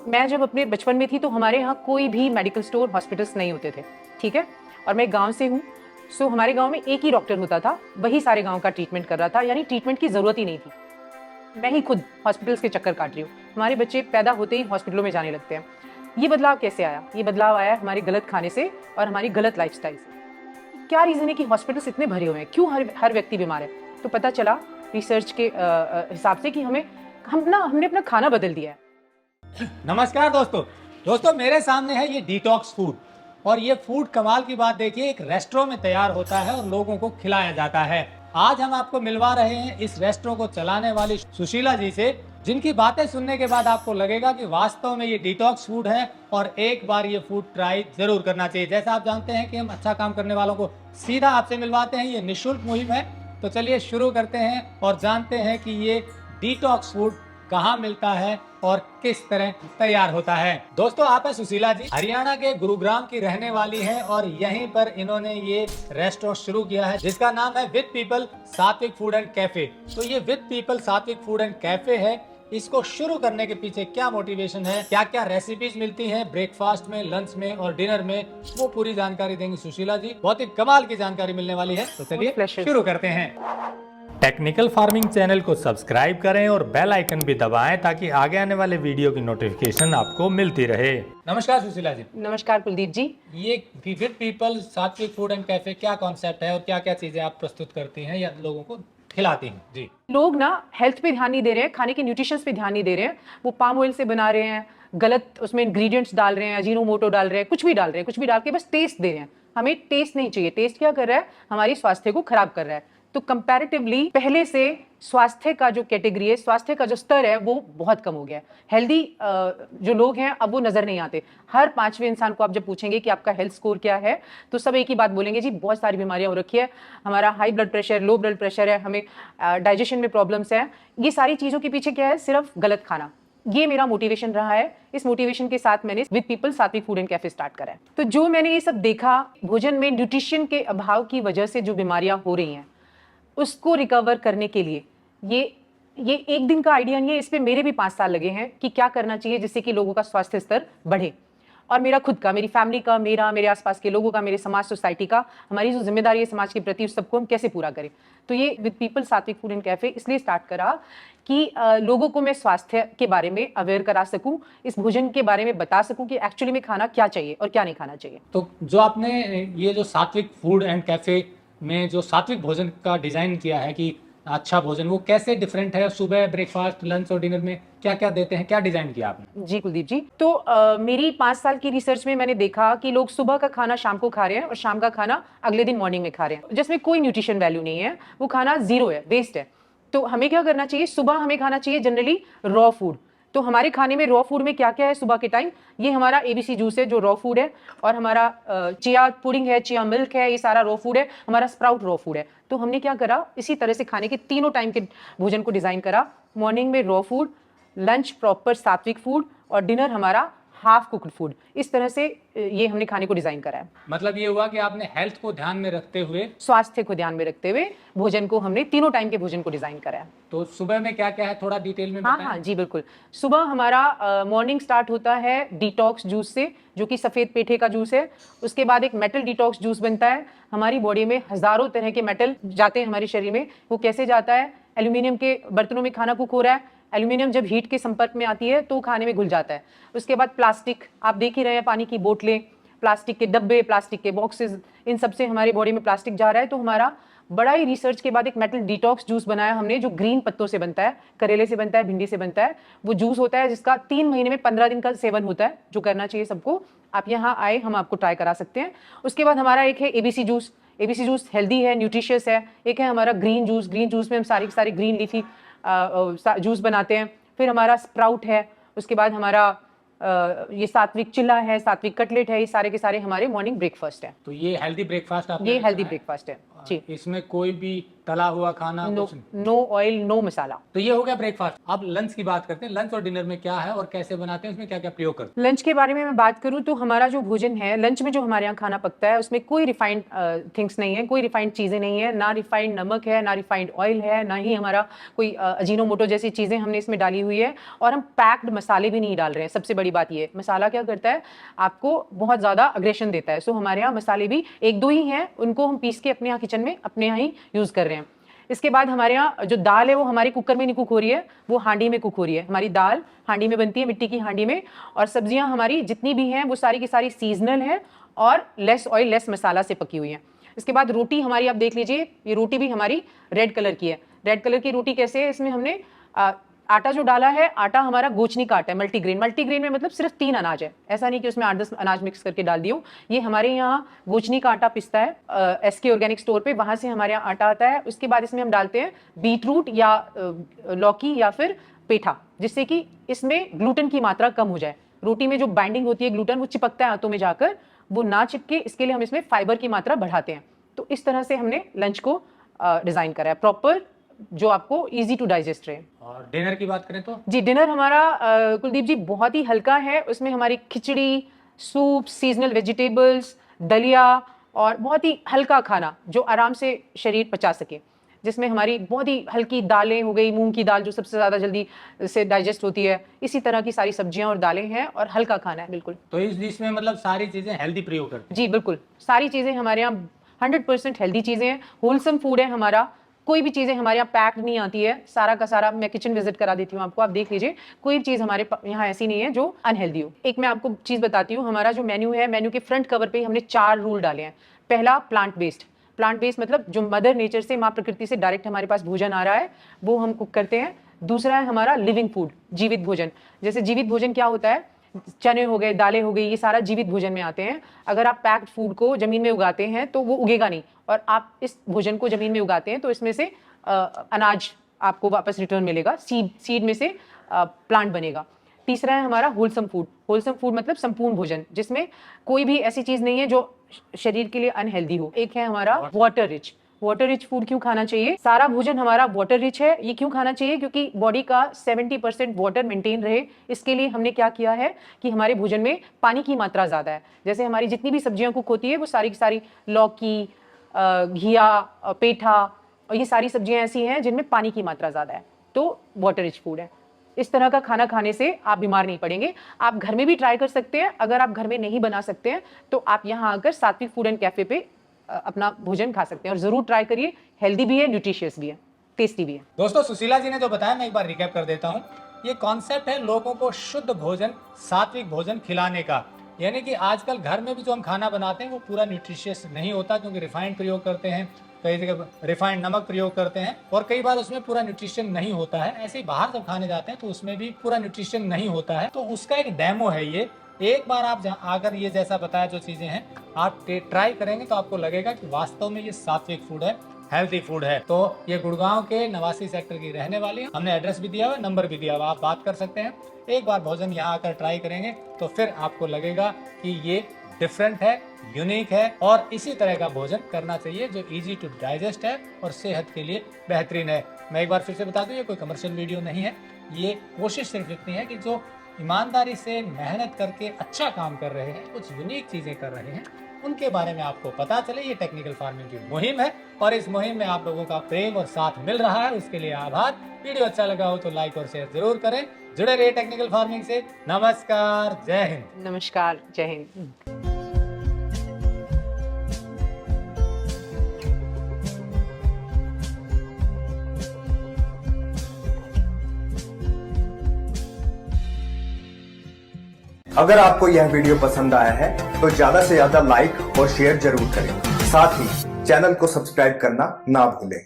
मैं जब अपने बचपन में थी तो हमारे यहाँ कोई भी मेडिकल स्टोर हॉस्पिटल्स नहीं होते थे, ठीक है। और मैं गांव से हूँ, सो हमारे गांव में एक ही डॉक्टर होता था, वही सारे गांव का ट्रीटमेंट कर रहा था, यानी ट्रीटमेंट की ज़रूरत ही नहीं थी। मैं ही खुद हॉस्पिटल्स के चक्कर काट रही हूँ। हमारे बच्चे पैदा होते ही हॉस्पिटलों में जाने लगते हैं। ये बदलाव कैसे आया? ये बदलाव आया हमारे गलत खाने से और हमारी गलत लाइफस्टाइल से। क्या रीज़न है कि हॉस्पिटल्स इतने भरे हुए हैं? क्यों हर व्यक्ति बीमार है? तो पता चला रिसर्च के हिसाब से कि हमने अपना खाना बदल दिया है। नमस्कार दोस्तों मेरे सामने है ये डिटॉक्स फूड। और ये फूड कमाल की बात देखिए, एक रेस्टोरेंट में तैयार होता है और लोगों को खिलाया जाता है। आज हम आपको मिलवा रहे हैं इस रेस्टोरेंट को चलाने वाली सुशीला जी से, जिनकी बातें सुनने के बाद आपको लगेगा कि वास्तव में ये डिटॉक्स फूड है और एक बार ये फूड ट्राई जरूर करना चाहिए। जैसा आप जानते हैं कि हम अच्छा काम करने वालों को सीधा आपसे मिलवाते हैं, ये निःशुल्क मुहिम है। तो चलिए शुरू करते हैं और जानते हैं कि ये डिटॉक्स फूड कहाँ मिलता है और किस तरह तैयार होता है। दोस्तों, आप है सुशीला जी, हरियाणा के गुरुग्राम की रहने वाली हैं और यहीं पर इन्होंने ये रेस्टोरेंट शुरू किया है जिसका नाम है विद पीपल सात्विक फूड एंड कैफे। तो ये विद पीपल सात्विक फूड एंड कैफे है। इसको शुरू करने के पीछे क्या मोटिवेशन है, क्या क्या रेसिपीज मिलती हैं ब्रेकफास्ट में, लंच में और डिनर में, वो पूरी जानकारी देंगी सुशीला जी। बहुत ही कमाल की जानकारी मिलने वाली है। तो चलिए शुरू करते हैं। टेक्निकल फार्मिंग चैनल को सब्सक्राइब करें और बेल आइकन भी दबाएं ताकि आगे आने वाले वीडियो की नोटिफिकेशन आपको मिलती रहे। नमस्कार सुशीला जी। नमस्कार कुलदीप जी। ये विद पीपल सात्विक फूड एंड कैफे क्या कॉन्सेप्ट है और क्या क्या चीजें आप प्रस्तुत करती हैं या लोगों को खिलाती हैं? जी। लोग ना हेल्थ पे ध्यान नहीं दे रहे हैं, खाने के न्यूट्रिशंस पे ध्यान नहीं दे रहे हैं। वो पाम ऑयल से बना रहे हैं, गलत उसमें इंग्रेडिएंट्स डाल रहे हैं, अजीनोमोटो डाल रहे हैं, कुछ भी डाल रहे हैं, कुछ भी डाल के बस टेस्ट दे रहे हैं। हमें टेस्ट नहीं चाहिए। टेस्ट क्या कर रहा है? हमारी स्वास्थ्य को खराब कर रहा है। तो कंपैरेटिवली पहले से स्वास्थ्य का जो कैटेगरी है, स्वास्थ्य का जो स्तर है, वो बहुत कम हो गया है। हेल्दी जो लोग हैं अब वो नजर नहीं आते। हर पांचवें इंसान को आप जब पूछेंगे कि आपका हेल्थ स्कोर क्या है, तो सब एक ही बात बोलेंगे, जी बहुत सारी बीमारियां हो रखी है, हमारा high blood pressure, low blood pressure है, हमें डाइजेशन में प्रॉब्लम्स है। ये सारी चीजों के पीछे क्या है? सिर्फ गलत खाना। ये मेरा मोटिवेशन रहा है। इस मोटिवेशन के साथ मैंने विद पीपल सात्विक फूड एंड कैफे स्टार्ट करा है। तो जो मैंने ये सब देखा, भोजन में न्यूट्रिशन के अभाव की वजह से जो बीमारियां हो रही हैं, उसको रिकवर करने के लिए ये एक दिन का आइडिया नहीं है। इस पे मेरे भी 5 साल लगे हैं कि क्या करना चाहिए जिससे कि लोगों का स्वास्थ्य स्तर बढ़े। और मेरा खुद का, मेरी फैमिली का, मेरे आसपास के लोगों का, मेरे समाज सोसाइटी का, हमारी जो जिम्मेदारी है समाज के प्रति, उस सबको हम कैसे पूरा करें। तो ये विद पीपल सात्विक फूड एंड कैफे इसलिए स्टार्ट करा कि लोगों को मैं स्वास्थ्य के बारे में अवेयर करा सकूं, इस भोजन के बारे में बता सकूं कि एक्चुअली में खाना क्या चाहिए और क्या नहीं खाना चाहिए। तो जो आपने ये जो सात्विक फूड एंड कैफे में जो सात्विक भोजन का डिजाइन किया है कि अच्छा भोजन, वो कैसे डिफरेंट है? सुबह ब्रेकफास्ट, लंच और डिनर में क्या क्या देते हैं? क्या डिजाइन किया आपने? जी कुलदीप जी, तो मेरी 5 साल की रिसर्च में मैंने देखा कि लोग सुबह का खाना शाम को खा रहे हैं और शाम का खाना अगले दिन मॉर्निंग में खा रहे हैं, जिसमें कोई न्यूट्रिशन वैल्यू नहीं है। वो खाना जीरो है, वेस्ट है। तो हमें क्या करना चाहिए? सुबह हमें खाना चाहिए जनरली रॉ फूड। तो हमारे खाने में रॉ फूड में क्या क्या है सुबह के टाइम? ये हमारा एबीसी जूस है जो रॉ फूड है, और हमारा चिया पुडिंग है, चिया मिल्क है, ये सारा रॉ फूड है। हमारा स्प्राउट रॉ फूड है। तो हमने क्या करा, इसी तरह से खाने के तीनों टाइम के भोजन को डिजाइन करा। मॉर्निंग में रॉ फूड, लंच प्रॉपर सात्विक फूड और डिनर हमारा हाफ कुक्ड फूड। इस तरह से ये हमने खाने को डिजाइन करा है। मतलब ये हुआ कि आपने हेल्थ को ध्यान में रखते हुए, स्वास्थ्य को ध्यान में रखते हुए भोजन को, हमने तीनों टाइम के भोजन को डिजाइन करा है। तो सुबह में क्या क्या है थोड़ा डिटेल में बताएं। हाँ जी बिल्कुल। सुबह हमारा मॉर्निंग स्टार्ट होता है डिटॉक्स जूस से, जो कि सफेद पेठे का जूस है। उसके बाद एक मेटल डिटॉक्स जूस बनता है। हमारी बॉडी में हजारों तरह के मेटल जाते हैं हमारे शरीर में। वो कैसे जाता है? एल्यूमिनियम के बर्तनों में खाना कुक हो रहा है, एल्यूमिनियम जब हीट के संपर्क में आती है तो खाने में घुल जाता है। उसके बाद प्लास्टिक, आप देख ही रहे हैं, पानी की बोतलें, प्लास्टिक के डब्बे, प्लास्टिक के बॉक्सेस, इन सब से हमारी बॉडी में प्लास्टिक जा रहा है। तो हमारा बड़ा ही रिसर्च के बाद एक मेटल डिटॉक्स जूस बनाया हमने, जो ग्रीन पत्तों से बनता है, करेले से बनता है, भिंडी से बनता है। वो जूस होता है जिसका 3 महीने में 15 दिन का सेवन होता है, जो करना चाहिए सबको। आप यहाँ आए, हम आपको ट्राई करा सकते हैं। उसके बाद हमारा एक है ABC juice. ABC juice healthy है, न्यूट्रिशियस है। एक है हमारा ग्रीन जूस। ग्रीन जूस में हम सारी सारी ग्रीन लीफी जूस बनाते हैं। फिर हमारा स्प्राउट है। उसके बाद हमारा ये सात्विक चिल्ला है, सात्विक कटलेट है। ये सारे के सारे हमारे मॉर्निंग ब्रेकफास्ट है। तो ये हेल्दी ब्रेकफास्ट आपने ये हेल्दी ब्रेकफास्ट है जी। इसमें कोई भी तला हुआ खाना नो कुछ नो ऑयल, नो मसाला। तो ये हो गया ब्रेकफास्ट। अब लंच की बात करते हैं। लंच और डिनर में क्या है और कैसे बनाते हैं, उसमें क्या क्या प्रयोग करते लंच के बारे में मैं बात करूं तो हमारा जो भोजन है, लंच में जो हमारे यहाँ खाना पकता है उसमें कोई रिफाइंड थिंग्स नहीं है, कोई रिफाइंड चीज़ें नहीं है, ना रिफाइंड नमक है, ना रिफाइंड ऑयल है, ना ही हमारा कोई अजीनोमोटो जैसी चीज़ें हमने इसमें डाली हुई है, और हम पैक्ड मसाले भी नहीं डाल रहे हैं। सबसे बड़ी बात ये, मसाला क्या करता है, आपको बहुत ज़्यादा अग्रेशन देता है। सो हमारे यहाँ मसाले भी एक दो ही हैं, उनको हम पीस के अपने यहाँ किचन में अपने यहाँ ही यूज़ कर रहे हैं। इसके बाद हमारे यहाँ जो दाल है वो हमारी कुकर में नहीं कुक हो रही है, वो हांडी में कुक हो रही है। हमारी दाल हांडी में बनती है, मिट्टी की हांडी में, और सब्जियां हमारी जितनी भी हैं वो सारी की सारी सीजनल है और लेस ऑयल लेस मसाला से पकी हुई हैं। इसके बाद रोटी हमारी आप देख लीजिए, ये रोटी भी हमारी रेड कलर की है। रेड कलर की रोटी कैसे है, इसमें हमने आटा जो डाला है, आटा हमारा गोचनी का आटा है, मल्टीग्रेन। मल्टीग्रेन में मतलब सिर्फ 3 अनाज है, ऐसा नहीं कि उसमें 8-10 अनाज मिक्स करके डाल दियो। ये हमारे यहाँ गोचनी का आटा पिसता है एसके ऑर्गेनिक स्टोर पे, वहां से हमारे यहाँ आटा आता है। उसके बाद इसमें हम डालते हैं बीटरूट या लौकी या फिर पेठा, जिससे कि इसमें ग्लूटेन की मात्रा कम हो जाए। रोटी में जो बाइंडिंग होती है ग्लूटेन, वो चिपकता है हाथों में जाकर, वो ना चिपके, इसके लिए हम इसमें फाइबर की मात्रा बढ़ाते हैं। तो इस तरह से हमने लंच को डिजाइन करा है प्रॉपर, जो आपको इजी टू डाइजेस्ट रहे। और डिनर की बात करें तो जी, डिनर हमारा कुलदीप जी बहुत ही हल्का है। उसमें हमारी खिचड़ी, सूप, सीजनल वेजिटेबल्स, दलिया और बहुत ही हल्का खाना जो आराम से शरीर पचा सके, जिसमें हमारी बहुत ही हल्की दालें हो गई, मूंग की दाल जो सबसे ज़्यादा जल्दी से डाइजेस्ट होती है, इसी तरह की सारी सब्जियां और दालें हैं, और हल्का खाना है बिल्कुल। तो इस डिश में मतलब सारी चीजें हेल्दी प्रयोग करते जी बिल्कुल, सारी चीज़ें हमारे यहाँ 100% हेल्दी चीज़ें हैं, होलसम फूड है हमारा। कोई भी चीज़ें हमारे यहाँ पैक्ड नहीं आती है, सारा का सारा। मैं किचन विजिट करा देती हूँ आपको, आप देख लीजिए, कोई चीज़ हमारे यहाँ ऐसी नहीं है जो अनहेल्दी हो। एक मैं आपको चीज़ बताती हूँ, हमारा जो मेन्यू है, मेन्यू के फ्रंट कवर पे हमने 4 रूल डाले हैं। पहला, प्लांट बेस्ड। प्लांट बेस्ड मतलब जो मदर नेचर से, माँ प्रकृति से डायरेक्ट हमारे पास भोजन आ रहा है, वो हम कुक करते हैं। दूसरा है हमारा लिविंग फूड, जीवित भोजन। जैसे जीवित भोजन क्या होता है, चने हो गए, दालें हो गई, ये सारा जीवित भोजन में आते हैं। अगर आप पैक्ड फूड को जमीन में उगाते हैं तो वो उगेगा नहीं, और आप इस भोजन को जमीन में उगाते हैं तो इसमें से अनाज आपको वापस रिटर्न मिलेगा, सीड में से प्लांट बनेगा। तीसरा है हमारा होलसम फूड। होलसम फूड मतलब संपूर्ण भोजन, जिसमें कोई भी ऐसी चीज नहीं है जो शरीर के लिए अनहेल्दी हो। एक है हमारा water rich. Water rich food क्यों खाना चाहिए, सारा भोजन हमारा वाटर रिच है। ये क्यों खाना चाहिए, क्योंकि बॉडी का 70% वाटर मेंटेन रहे, इसके लिए हमने क्या किया है कि हमारे भोजन में पानी की मात्रा ज्यादा है। जैसे हमारी जितनी भी सब्जियां कुक होती है वो सारी की सारी लौकी, घिया, पेठा, और ये सारी सब्जियां ऐसी हैं जिनमें पानी की मात्रा ज़्यादा है, तो वाटर रिच फूड है। इस तरह का खाना खाने से आप बीमार नहीं पड़ेंगे। आप घर में भी ट्राई कर सकते हैं। अगर आप घर में नहीं बना सकते हैं तो आप यहाँ आकर सात्विक फूड एंड कैफे पे अपना भोजन खा सकते हैं, और ज़रूर ट्राई करिए। हेल्दी भी है, न्यूट्रिशियस भी है, टेस्टी भी है। दोस्तों, सुशीला जी ने जो बताया, मैं एक बार रिकैप कर देता हूँ। ये कॉन्सेप्ट है लोगों को शुद्ध भोजन, सात्विक भोजन खिलाने का। यानी कि आजकल घर में भी जो हम खाना बनाते हैं वो पूरा न्यूट्रिशियस नहीं होता, क्योंकि रिफाइंड प्रयोग करते हैं, कई जगह रिफाइंड नमक प्रयोग करते हैं, और कई बार उसमें पूरा न्यूट्रिशन नहीं होता है। ऐसे ही बाहर जब खाने जाते हैं तो उसमें भी पूरा न्यूट्रिशन नहीं होता है। तो उसका एक डेमो है ये। एक बार आप आकर ये जैसा बताया जो चीजें हैं आप ट्राई करेंगे तो आपको लगेगा कि वास्तव में ये सात्विक फूड है, हेल्थी फूड है। तो ये गुड़गांव के 89 सेक्टर की रहने वाली है। हमने एड्रेस भी दिया हुआ, नंबर भी दिया हुआ, आप बात कर सकते हैं। एक बार भोजन यहाँ आकर ट्राई करेंगे तो फिर आपको लगेगा कि ये डिफरेंट है, यूनिक है, और इसी तरह का भोजन करना चाहिए जो इजी टू डाइजेस्ट है और सेहत के लिए बेहतरीन है। मैं एक बार फिर से बता दूं, ये कोई कमर्शियल वीडियो नहीं है। ये कोशिश सिर्फ इतनी है कि जो ईमानदारी से मेहनत करके अच्छा काम कर रहे हैं, कुछ यूनिक चीजें कर रहे हैं, उनके बारे में आपको पता चले। ये टेक्निकल फार्मिंग की मुहिम है, और इस मुहिम में आप लोगों का प्रेम और साथ मिल रहा है, उसके लिए आभार। वीडियो अच्छा लगा हो तो लाइक और शेयर जरूर करें। जुड़े रहिए टेक्निकल फार्मिंग से। नमस्कार, जय हिंद। नमस्कार, जय हिंद। अगर आपको यह वीडियो पसंद आया है तो ज्यादा से ज्यादा लाइक और शेयर जरूर करें। साथ ही चैनल को सब्सक्राइब करना ना भूलें।